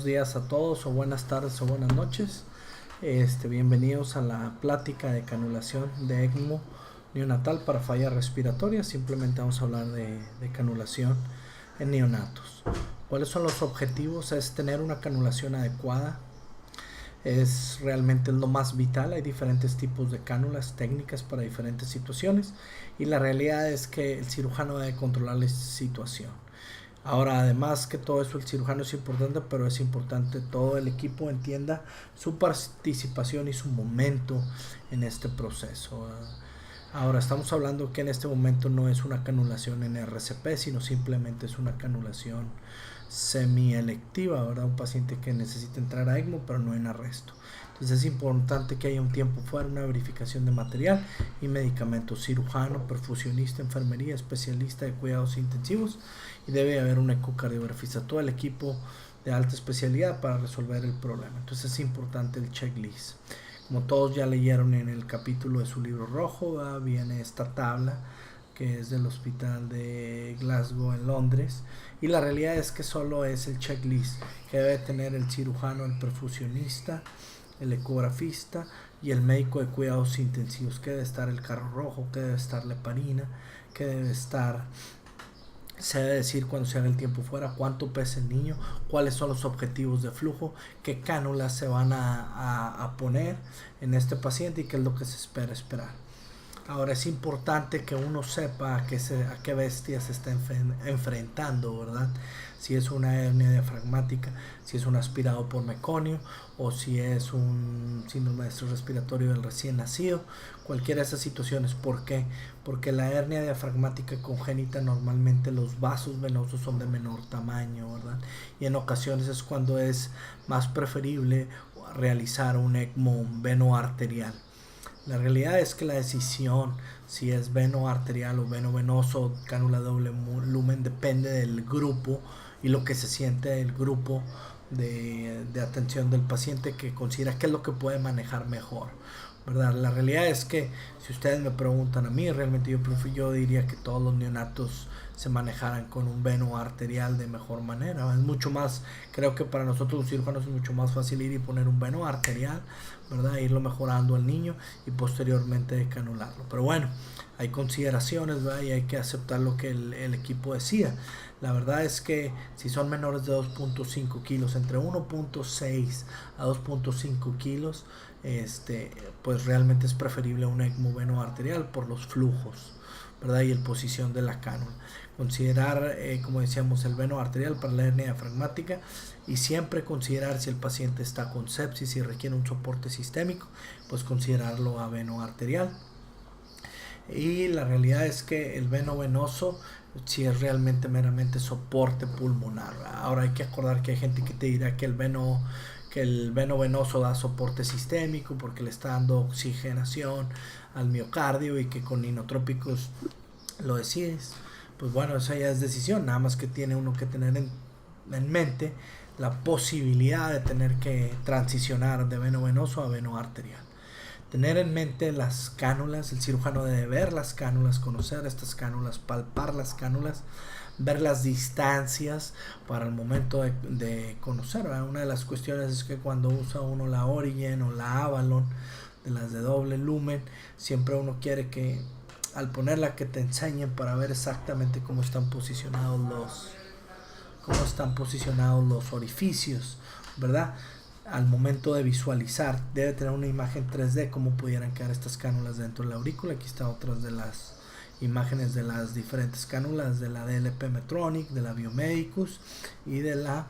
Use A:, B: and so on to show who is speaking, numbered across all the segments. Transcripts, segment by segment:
A: buenos días a todos o buenas tardes o buenas noches. Bienvenidos a la plática de canulación de ECMO neonatal para falla respiratoria. Simplemente vamos a hablar de canulación en neonatos. ¿Cuáles son los objetivos? Es tener una canulación adecuada. Es realmente lo más vital. Hay diferentes tipos de cánulas técnicas para diferentes situaciones y la realidad es que el cirujano debe controlar la situación. Ahora, además que todo eso, el cirujano es importante, pero es importante todo el equipo entienda su participación y su momento en este proceso. Ahora, estamos hablando que en este momento no es una canulación en RCP, sino simplemente es una canulación semielectiva, ¿verdad? Un paciente que necesita entrar a ECMO, pero no en arresto. Entonces es importante que haya un tiempo fuera, una verificación de material y medicamentos, cirujano, perfusionista, enfermería, especialista de cuidados intensivos y debe haber un ecocardiografista, todo el equipo de alta especialidad para resolver el problema. Entonces es importante el checklist. Como todos ya leyeron en el capítulo de su libro rojo, viene esta tabla que es del hospital de Glasgow en Londres, y la realidad es que solo es el checklist que debe tener el cirujano, el perfusionista, el ecografista y el médico de cuidados intensivos, que debe estar el carro rojo, que debe estar la heparina, que debe estar, se debe decir cuando se haga el tiempo fuera, cuánto pesa el niño, cuáles son los objetivos de flujo, qué cánulas se van a poner en este paciente y qué es lo que se espera esperar. Ahora es importante que uno sepa a qué bestia se está enfrentando, ¿verdad? Si es una hernia diafragmática, si es un aspirado por meconio o si es un síndrome respiratorio del recién nacido, cualquiera de esas situaciones. ¿Por qué? Porque la hernia diafragmática congénita normalmente los vasos venosos son de menor tamaño, ¿verdad? Y en ocasiones es cuando es más preferible realizar un ECMO venoarterial. La realidad es que la decisión si es veno arterial o veno venoso, cánula doble lumen, depende del grupo y lo que se siente del grupo de atención del paciente, que considera qué es lo que puede manejar mejor, ¿verdad? La realidad es que si ustedes me preguntan a mí, realmente yo diría que todos los neonatos se manejaran con un veno arterial de mejor manera. Es mucho más, creo que para nosotros los cirujanos es mucho más fácil ir y poner un veno arterial, ¿verdad? Irlo mejorando al niño y posteriormente canularlo. Pero bueno, hay consideraciones, ¿verdad? Y hay que aceptar lo que el equipo decida. La verdad es que si son menores de 2.5 kilos, entre 1.6 a 2.5 kilos, pues realmente es preferible un ECMO veno arterial por los flujos, ¿verdad? Y el posición de la cánula. Considerar, como decíamos, el veno arterial para la hernia diafragmática y siempre considerar si el paciente está con sepsis y requiere un soporte sistémico, pues considerarlo a veno arterial. Y la realidad es que el veno venoso si es realmente meramente soporte pulmonar. Ahora hay que acordar que hay gente que te dirá que el veno venoso da soporte sistémico porque le está dando oxigenación al miocardio y que con inotrópicos lo decides. Pues bueno, esa ya es decisión, nada más que tiene uno que tener en mente la posibilidad de tener que transicionar de veno venoso a veno arterial. Tener en mente las cánulas, el cirujano debe ver las cánulas, conocer estas cánulas, palpar las cánulas, ver las distancias para el momento de conocer, ¿verdad? Una de las cuestiones es que cuando usa uno la Origen o la Avalon, de las de doble lumen, siempre uno quiere que al ponerla que te enseñen para ver exactamente cómo están posicionados los orificios, ¿verdad? Al momento de visualizar debe tener una imagen 3D cómo pudieran quedar estas cánulas dentro de la aurícula. Aquí están otras de las imágenes de las diferentes cánulas de la DLP Medtronic, de la Biomedicus y de la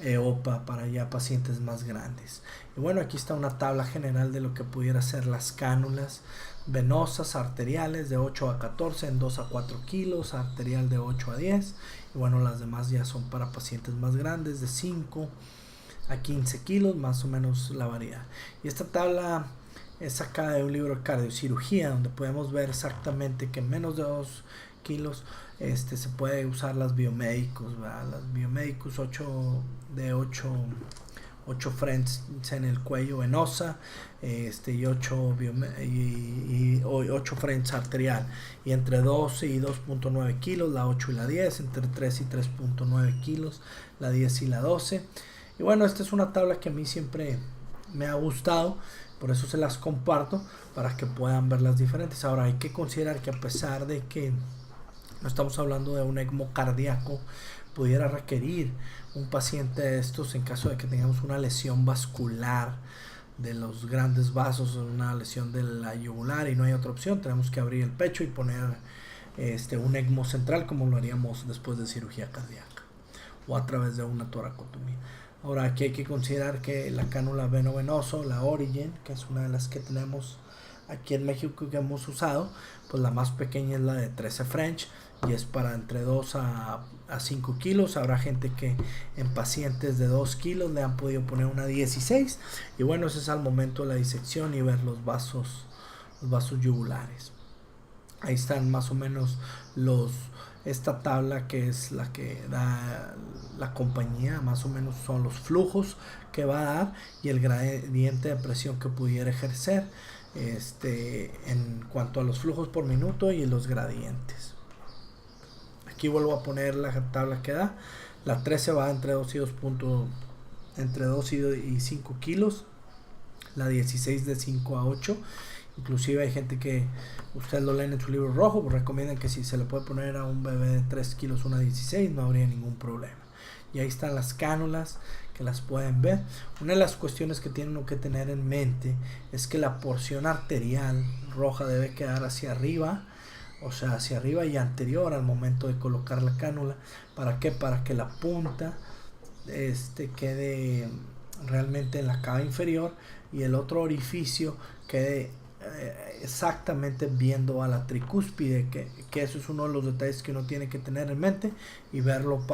A: EOPA para ya pacientes más grandes. Y bueno, aquí está una tabla general de lo que pudiera ser las cánulas venosas arteriales de 8 a 14 en 2 a 4 kilos, arterial de 8 a 10, y bueno, las demás ya son para pacientes más grandes de 5 a 15 kilos, más o menos la variedad. Y esta tabla es sacada de un libro de cardiocirugía donde podemos ver exactamente que en menos de 2 kilos se puede usar las Biomedicus, ¿verdad? Las Biomedicus 8 French en el cuello venosa, y 8 French arterial, y entre 12 y 2.9 kilos la 8 y la 10, entre 3 y 3.9 kilos la 10 y la 12, Y bueno, esta es una tabla que a mí siempre me ha gustado, por eso se las comparto para que puedan ver las diferentes. Ahora hay que considerar que a pesar de que no estamos hablando de un ECMO cardíaco, pudiera requerir un paciente de estos en caso de que tengamos una lesión vascular de los grandes vasos, una lesión de la yugular y no hay otra opción, tenemos que abrir el pecho y poner un ECMO central como lo haríamos después de cirugía cardíaca o a través de una toracotomía. Ahora aquí hay que considerar que la cánula veno-venoso, la Origin, que es una de las que tenemos aquí en México que hemos usado, pues la más pequeña es la de 13 French y es para entre 2 a 5 kilos. Habrá gente que en pacientes de 2 kilos le han podido poner una 16 y bueno, ese es al momento de la disección y ver los vasos yugulares. Ahí están más o menos esta tabla que es la que da la compañía, más o menos son los flujos que va a dar y el gradiente de presión que pudiera ejercer en cuanto a los flujos por minuto y los gradientes. Aquí vuelvo a poner la tabla que da. La 13 va entre 2 y 5 kilos. La 16 de 5 a 8. Inclusive hay gente que ustedes lo leen en su libro rojo, pues recomiendan que si se le puede poner a un bebé de 3 kilos una 16 no habría ningún problema. Y ahí están las cánulas que las pueden ver. Una de las cuestiones que tienen que tener en mente es que la porción arterial roja debe quedar hacia arriba, o sea hacia arriba y anterior al momento de colocar la cánula. ¿Para qué? Para que la punta quede realmente en la cava inferior y el otro orificio quede exactamente viendo a la tricúspide, que eso es uno de los detalles que uno tiene que tener en mente y verlo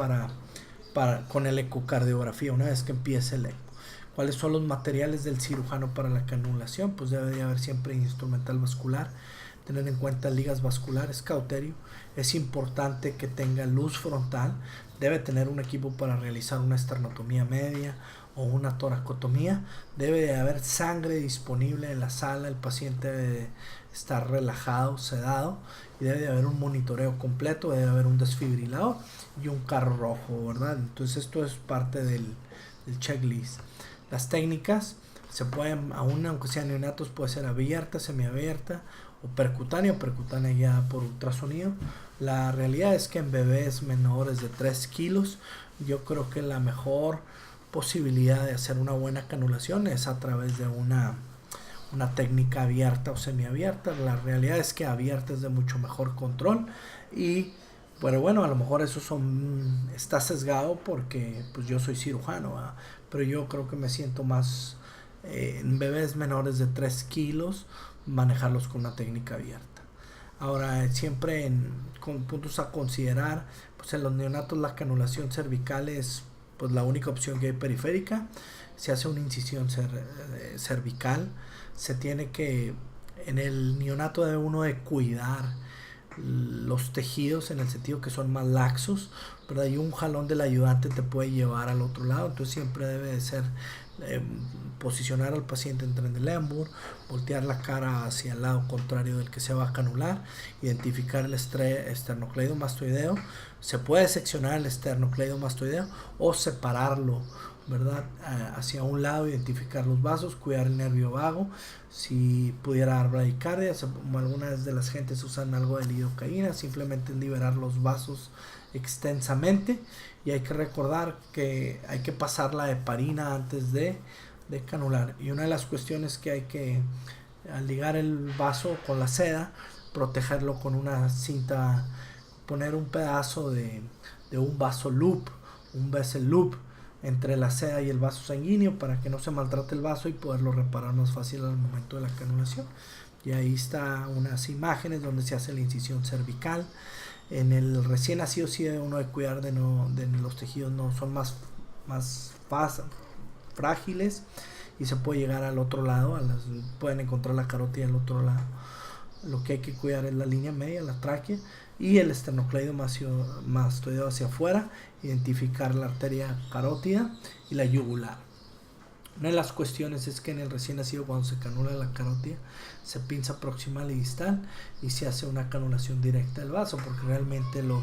A: con el ecocardiografía una vez que empiece el eco. ¿Cuáles son los materiales del cirujano para la canulación? Pues debe de haber siempre instrumental vascular, tener en cuenta ligas vasculares, cauterio. Es importante que tenga luz frontal, debe tener un equipo para realizar una esternotomía media o una toracotomía, debe de haber sangre disponible en la sala, el paciente debe estar relajado, sedado y debe de haber un monitoreo completo, debe de haber un desfibrilador y un carro rojo, ¿verdad? Entonces esto es parte del checklist. Las técnicas se pueden, aún aunque sean neonatos, puede ser abierta, semiabierta o percutánea ya por ultrasonido. La realidad es que en bebés menores de 3 kilos yo creo que la mejor posibilidad de hacer una buena canulación es a través de una técnica abierta o semiabierta. La realidad es que abierta es de mucho mejor control pero bueno, a lo mejor eso está sesgado porque pues yo soy cirujano, ¿verdad? Pero yo creo que me siento más en bebés menores de 3 kilos manejarlos con una técnica abierta. Ahora siempre con puntos a considerar, pues en los neonatos la canulación cervical es pues la única opción que hay periférica. Se hace una incisión cervical, se tiene que, en el neonato debe uno de cuidar los tejidos en el sentido que son más laxos, pero hay un jalón del ayudante te puede llevar al otro lado, entonces siempre debe de ser posicionar al paciente en Trendelenburg, voltear la cara hacia el lado contrario del que se va a canular, identificar el esternocleidomastoideo, se puede seccionar el esternocleidomastoideo o separarlo, ¿verdad? Hacia un lado, identificar los vasos, cuidar el nervio vago, si pudiera dar bradicardia, como algunas de las gentes usan algo de lidocaína, simplemente liberar los vasos extensamente. Y hay que recordar que hay que pasar la heparina antes de canular. Y una de las cuestiones que hay que, al ligar el vaso con la seda, protegerlo con una cinta, poner un pedazo de un vaso loop, un vessel loop entre la seda y el vaso sanguíneo para que no se maltrate el vaso y poderlo reparar más fácil al momento de la canulación. Y ahí está unas imágenes donde se hace la incisión cervical. En el recién nacido sí debe uno de cuidar de los tejidos no son más frágiles y se puede llegar al otro lado, pueden encontrar la carótida al otro lado. Lo que hay que cuidar es la línea media, la tráquea y el esternocleidomastoideo hacia afuera, identificar la arteria carótida y la yugular. Una de las cuestiones es que en el recién nacido, cuando se canula la carótida, se pinza proximal y distal y se hace una canulación directa del vaso, porque realmente los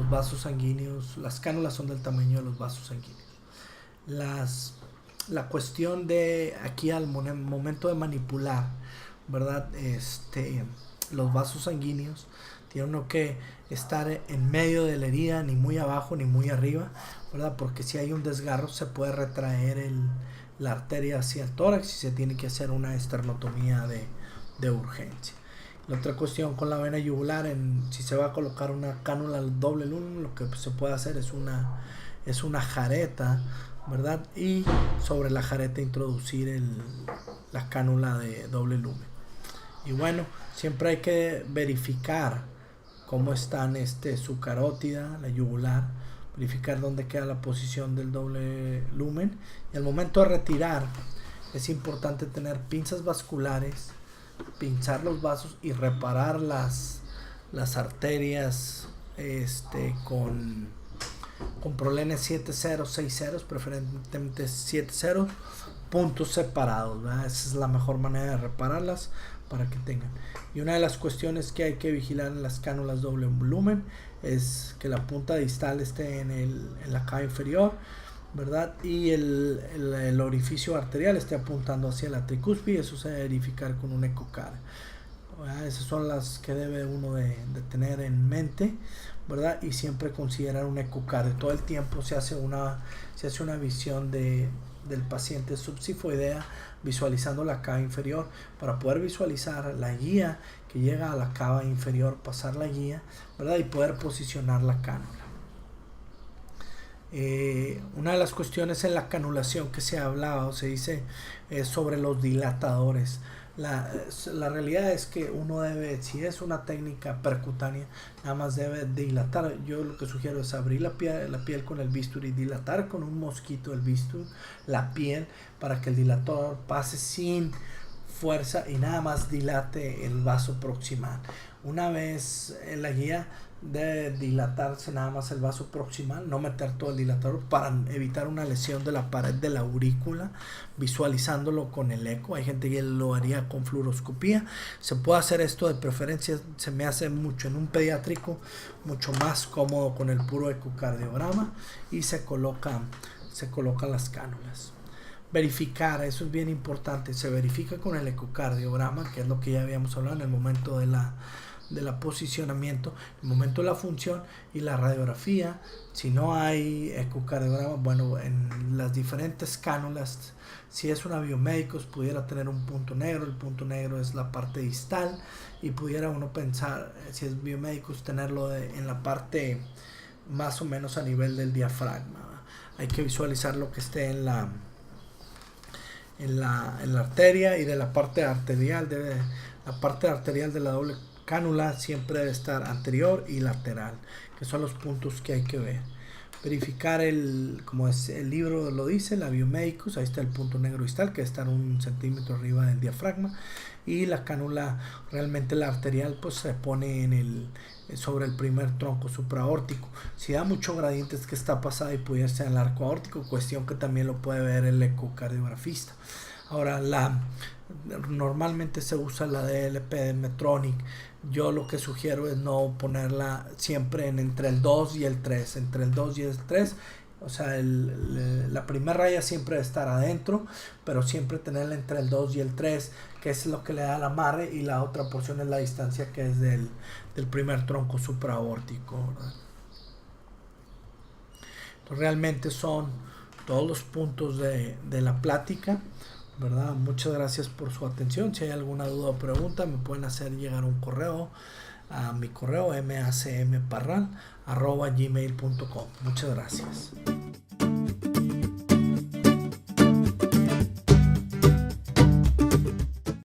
A: vasos sanguíneos, las cánulas son del tamaño de los vasos sanguíneos. la cuestión de aquí al momento de manipular, ¿verdad? Los vasos sanguíneos, tiene uno que estar en medio de la herida, ni muy abajo ni muy arriba, ¿verdad? Porque si hay un desgarro se puede retraer la arteria hacia el tórax y se tiene que hacer una esternotomía de urgencia. La otra cuestión con la vena yugular, si se va a colocar una cánula doble lumen, lo que se puede hacer es una jareta, ¿verdad? Y sobre la jareta introducir la cánula de doble lumen. Y bueno, siempre hay que verificar cómo están su carótida, la yugular, verificar dónde queda la posición del doble lumen. Y al momento de retirar es importante tener pinzas vasculares, pinzar los vasos y reparar las arterias con prolenes 7-0, 6-0, preferentemente 7-0, puntos separados, ¿verdad? Esa es la mejor manera de repararlas para que tengan. Y una de las cuestiones que hay que vigilar en las cánulas doble volumen es que la punta distal esté en la cava inferior, ¿verdad? Y el orificio arterial esté apuntando hacia la tricúspide. Eso se debe verificar con un ecocardio. Esas son las que debe uno de tener en mente, ¿verdad? Y siempre considerar un ecocardio. Todo el tiempo se hace una visión del paciente subsifoidea, visualizando la cava inferior para poder visualizar la guía que llega a la cava inferior, pasar la guía, ¿verdad? Y poder posicionar la cánula. Una de las cuestiones en la canulación que se hablaba o se dice es sobre los dilatadores. La realidad es que uno debe, si es una técnica percutánea, nada más debe dilatar. Yo lo que sugiero es abrir la piel con el bisturí y dilatar con un mosquito el bisturí, la piel, para que el dilatador pase sin fuerza y nada más dilate el vaso proximal. Una vez en la guía debe dilatarse nada más el vaso proximal, no meter todo el dilatador para evitar una lesión de la pared de la aurícula, visualizándolo con el eco. Hay gente que lo haría con fluoroscopía. Se puede hacer esto, de preferencia se me hace mucho en un pediátrico, mucho más cómodo con el puro ecocardiograma, y se colocan las cánulas. Verificar, eso es bien importante, se verifica con el ecocardiograma, que es lo que ya habíamos hablado en el momento de la posicionamiento, el momento de la función, y la radiografía. Si no hay ecocardiograma, bueno, en las diferentes cánulas, si es una biomédicos, pudiera tener un punto negro. El punto negro es la parte distal, y pudiera uno pensar, si es biomédicos, tenerlo en la parte más o menos a nivel del diafragma. Hay que visualizar lo que esté en la arteria, y de la parte arterial de la doble cánula siempre debe estar anterior y lateral, que son los puntos que hay que ver. Verificar como es el libro lo dice, la biomédicos, ahí está el punto negro distal, que está 1 centímetro arriba del diafragma, y la cánula, realmente la arterial, pues se pone sobre el primer tronco supraórtico. Si da mucho gradiente es que está pasada y pudiera ser el arco aórtico, cuestión que también lo puede ver el ecocardiografista. Ahora, normalmente se usa la DLP de Medtronic. Yo lo que sugiero es no ponerla siempre entre el 2 y el 3, entre el 2 y el 3. O sea, la primera raya siempre debe estar adentro, pero siempre tenerla entre el 2 y el 3, que es lo que le da el amarre, y la otra porción es la distancia que es del primer tronco supraórtico, ¿verdad? Entonces, realmente son todos los puntos de la plática, ¿verdad? Muchas gracias por su atención. Si hay alguna duda o pregunta, me pueden hacer llegar un correo a mi correo macmparral@gmail.com. Muchas gracias.